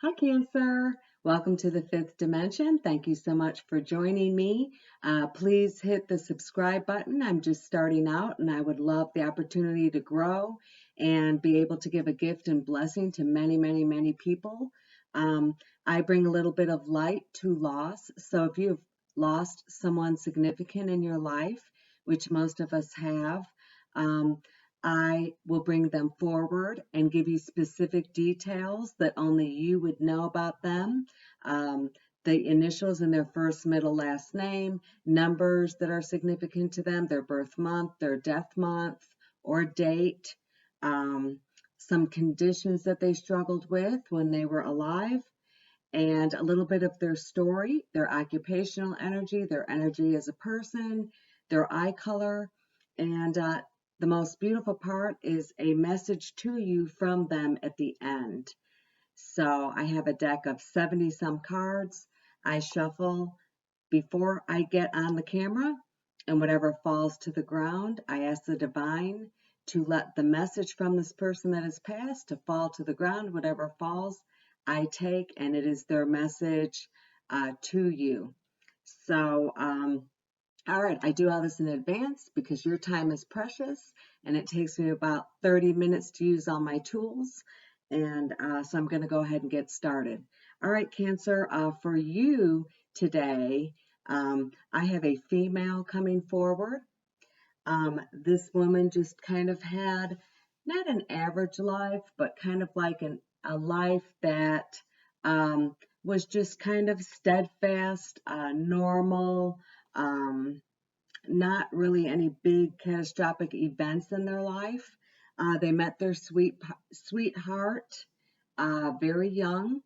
Hi, Cancer. Welcome to the fifth dimension. Thank you so much for joining me. Please hit the subscribe button. I'm just starting out and I would love the opportunity to grow and be able to give a gift and blessing to many, many, many people. I bring a little bit of light to loss. So if you've lost someone significant in your life, which most of us have, um, I will bring them forward and give you specific details that only you would know about them. Um, the initials in their first, middle, last name, numbers that are significant to them, their birth month, their death month or date, um, some conditions that they struggled with when they were alive, and a little bit of their story, their occupational energy, their energy as a person, their eye color, and the most beautiful part is a message to you from them at the end. So I have a deck of 70 some cards. I shuffle before I get on the camera, and whatever falls to the ground, I ask the divine to let the message from this person that has passed to fall to the ground. Whatever falls, I take, and it is their message to you. So, all right, I do all this in advance because your time is precious and it takes me about 30 minutes to use all my tools. And so I'm going to go ahead and get started. All right, Cancer, for you today, I have a female coming forward. This woman just kind of had not an average life, but kind of like a life that was just kind of steadfast, normal, not really any big catastrophic events in their life. They met their sweetheart very young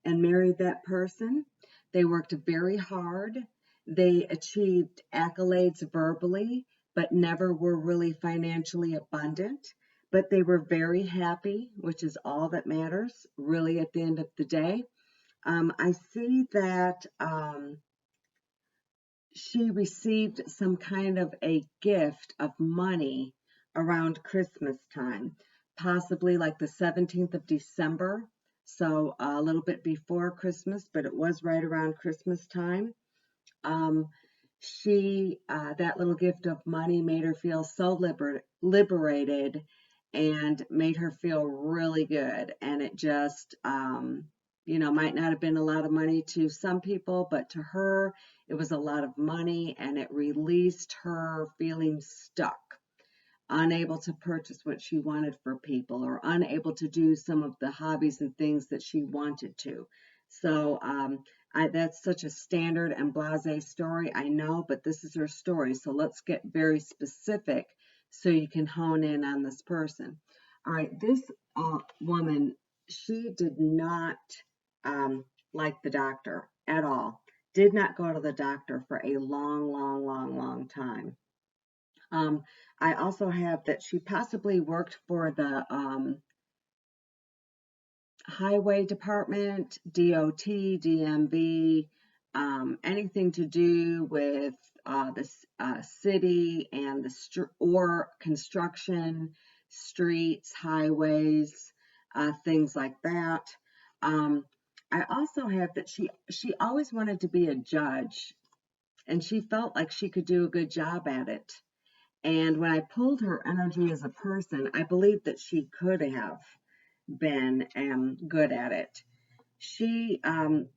and married that person. They worked very hard. They achieved accolades verbally, but never were really financially abundant. But they were very happy, which is all that matters, really, at the end of the day. I see that she received some kind of a gift of money around Christmas time, possibly like the 17th of December. So a little bit before Christmas, but it was right around Christmas time. Um, that little gift of money made her feel so liberated and made her feel really good. And it just, might not have been a lot of money to some people, but to her, it was a lot of money and it released her feeling stuck, unable to purchase what she wanted for people or unable to do some of the hobbies and things that she wanted to. So that's such a standard and blasé story, I know, but this is her story. So let's get very specific so you can hone in on this person. All right, this woman, she did not like the doctor at all. Did not go to the doctor for a long, long, long, long time. Um, I also have that she possibly worked for the highway department, DOT, DMV, anything to do with the city and or construction, streets, highways, things like that. Um, I also have that she always wanted to be a judge, and she felt like she could do a good job at it. And when I pulled her energy as a person, I believe that she could have been good at it. She kind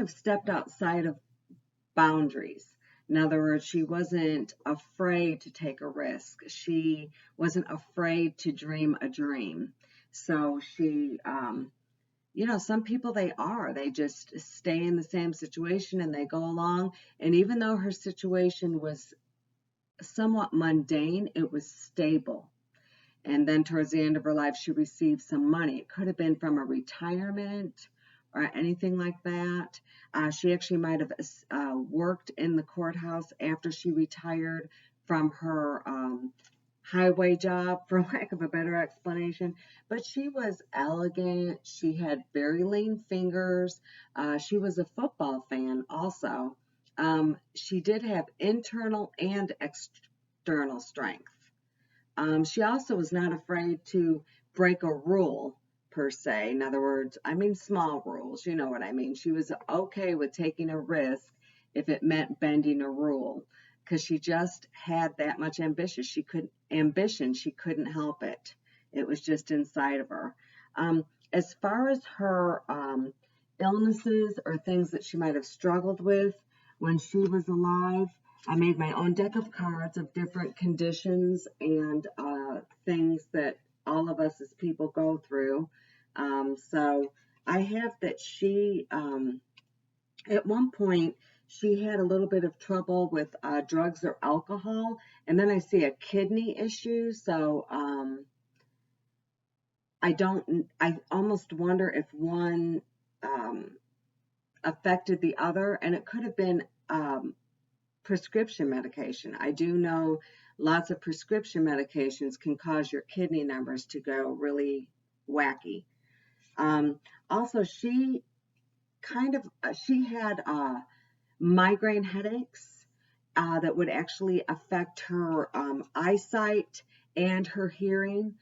of stepped outside of boundaries. In other words, she wasn't afraid to take a risk. She wasn't afraid to dream a dream. So some people they just stay in the same situation and they go along. And even though her situation was somewhat mundane, it was stable. And then towards the end of her life, she received some money. It could have been from a retirement or anything like that. She actually might have worked in the courthouse after she retired from her highway job, for lack of a better explanation. But she was elegant. She had very lean fingers. She was a football fan also. She did have internal and external strength. She also was not afraid to break a rule, per se. In other words, I mean small rules, you know what I mean. She was okay with taking a risk if it meant bending a rule, because she just had that much ambition. She couldn't help it. It was just inside of her. As far as her illnesses or things that she might have struggled with when she was alive, I made my own deck of cards of different conditions and things that all of us as people go through. So I have that she, at one point, she had a little bit of trouble with drugs or alcohol, and then I see a kidney issue. So I almost wonder if one affected the other, and it could have been prescription medication. I do know lots of prescription medications can cause your kidney numbers to go really wacky. Also, she had migraine headaches that would actually affect her eyesight and her hearing,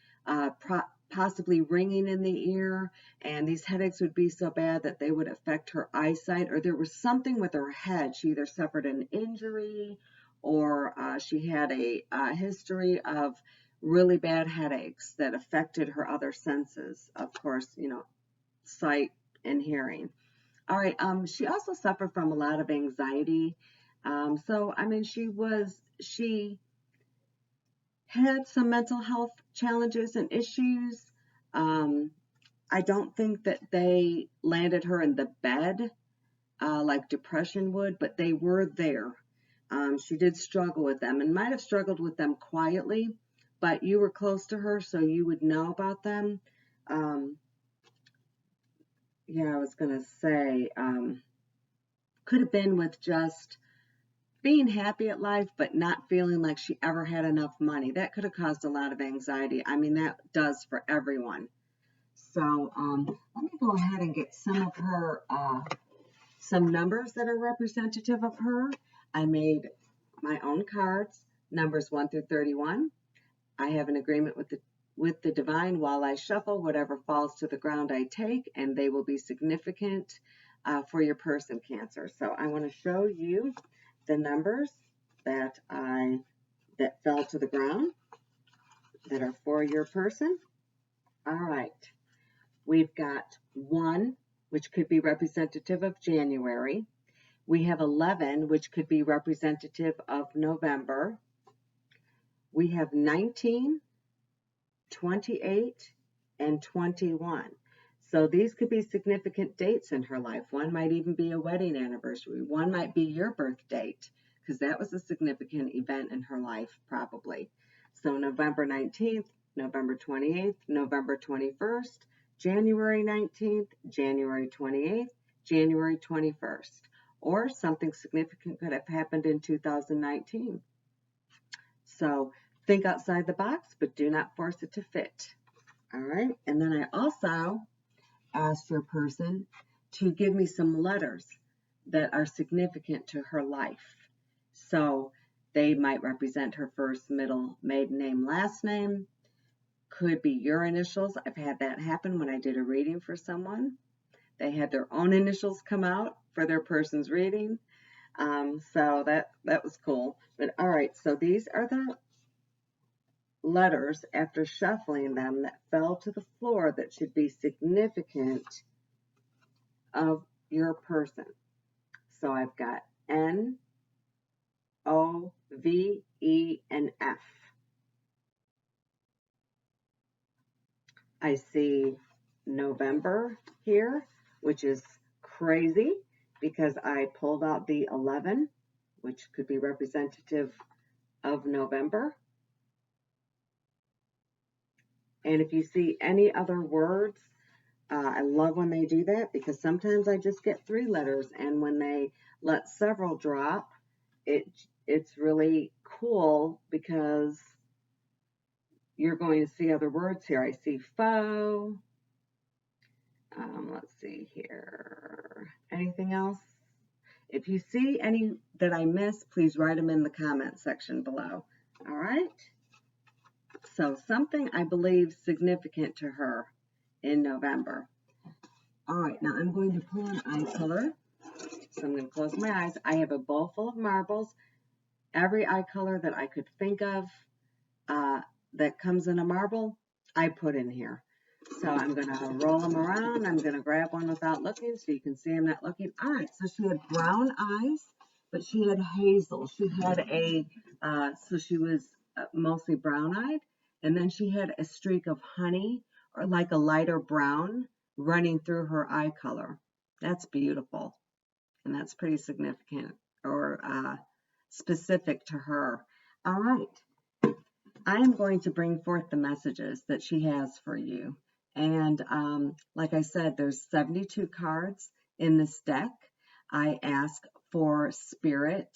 possibly ringing in the ear, and these headaches would be so bad that they would affect her eyesight, or there was something with her head. She either suffered an injury or she had a history of really bad headaches that affected her other senses, of course, sight and hearing. All right, she also suffered from a lot of anxiety. So, I mean, she had some mental health challenges and issues. I don't think that they landed her in the bed like depression would, but they were there. She did struggle with them and might have struggled with them quietly, but you were close to her, so you would know about them. Yeah, I was going to say, could have been with just being happy at life, but not feeling like she ever had enough money. That could have caused a lot of anxiety. I mean, that does for everyone. So let me go ahead and get some numbers that are representative of her. I made my own cards, numbers 1 through 31. I have an agreement with the divine. While I shuffle, whatever falls to the ground I take, and they will be significant for your person, Cancer. So I want to show you the numbers that fell to the ground that are for your person. All right. We've got 1, which could be representative of January. We have 11, which could be representative of November. We have 19, 28, and 21. So these could be significant dates in her life. One might even be a wedding anniversary. One might be your birth date, because that was a significant event in her life, probably. So November 19th, November 28th, November 21st, January 19th, January 28th, January 21st. Or something significant could have happened in 2019. So think outside the box, but do not force it to fit. All right. And then I also asked your person to give me some letters that are significant to her life. So they might represent her first, middle, maiden name, last name. Could be your initials. I've had that happen when I did a reading for someone. They had their own initials come out for their person's reading. So that was cool. But all right, so these are the letters after shuffling them that fell to the floor that should be significant of your person. So I've got N, O, V, E, and F. I see November here, which is crazy because I pulled out the 11, which could be representative of November. And if you see any other words, I love when they do that because sometimes I just get 3 letters, and when they let several drop, it's really cool because you're going to see other words here. I see foe. Let's see here. Anything else? If you see any that I miss, please write them in the comment section below. All right. So something I believe significant to her in November. All right, now I'm going to pull an eye color. So I'm going to close my eyes. I have a bowl full of marbles. Every eye color that I could think of that comes in a marble, I put in here. So I'm going to roll them around. I'm going to grab one without looking so you can see I'm not looking. All right, so she had brown eyes, but she had hazel. She had so she was mostly brown-eyed, and then she had a streak of honey or like a lighter brown running through her eye color. That's beautiful, and that's pretty significant or specific to her. All right. I am going to bring forth the messages that she has for you. And like I said, there's 72 cards in this deck. I ask for Spirit,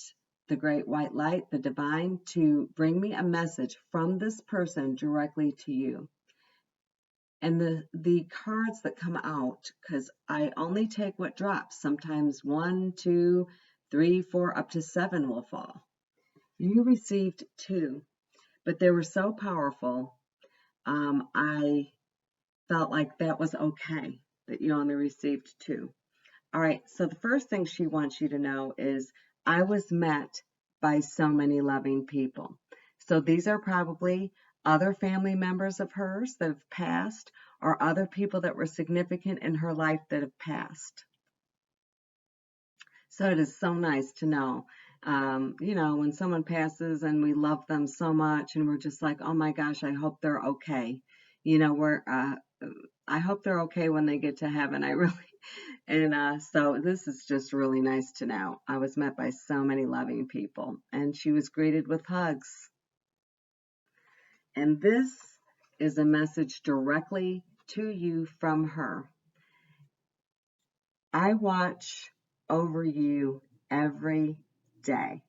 the Great White Light, the Divine, to bring me a message from this person directly to you. And the cards that come out, because I only take what drops. Sometimes 1, 2, 3, 4, up to 7 will fall. You received 2. But they were so powerful, I felt like that was okay, that you only received 2. All right, so the first thing she wants you to know is I was met by so many loving people. So these are probably other family members of hers that have passed or other people that were significant in her life that have passed. So it is so nice to know, when someone passes and we love them so much and we're just like, oh my gosh, I hope they're okay. I hope they're okay when they get to heaven. I really, and so this is just really nice to know. I was met by so many loving people and she was greeted with hugs. And this is a message directly to you from her. I watch over you every day.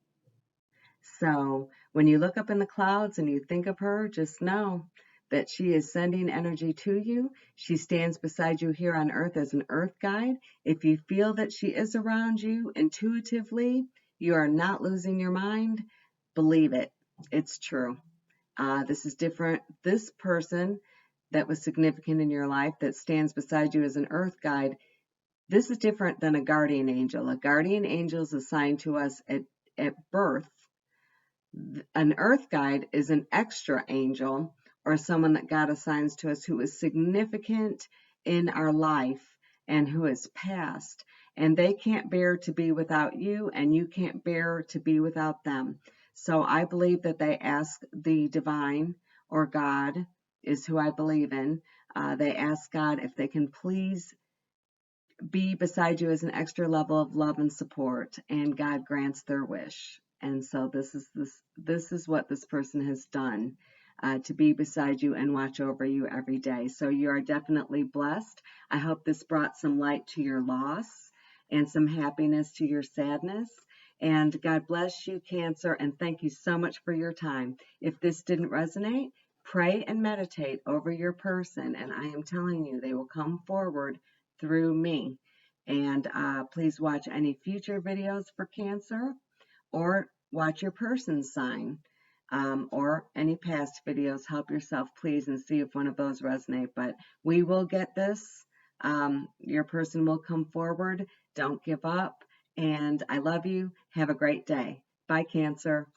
So when you look up in the clouds and you think of her, just know that she is sending energy to you. She stands beside you here on earth as an earth guide. If you feel that she is around you intuitively, you are not losing your mind. Believe it. It's true. This is different. This person that was significant in your life that stands beside you as an earth guide, this is different than a guardian angel. A guardian angel is assigned to us at birth. An earth guide is an extra angel or someone that God assigns to us who is significant in our life and who has passed. And they can't bear to be without you, and you can't bear to be without them. So I believe that they ask the divine, or God is who I believe in. They ask God if they can please be beside you as an extra level of love and support, and God grants their wish. And so this is what this person has done, to be beside you and watch over you every day. So you are definitely blessed. I hope this brought some light to your loss and some happiness to your sadness. And God bless you, Cancer, and thank you so much for your time. If this didn't resonate, pray and meditate over your person, and I am telling you, they will come forward through me. And please watch any future videos for Cancer, or watch your person's sign, or any past videos. Help yourself, please, and see if one of those resonate. But we will get this. Your person will come forward. Don't give up. And I love you. Have a great day. Bye, Cancer.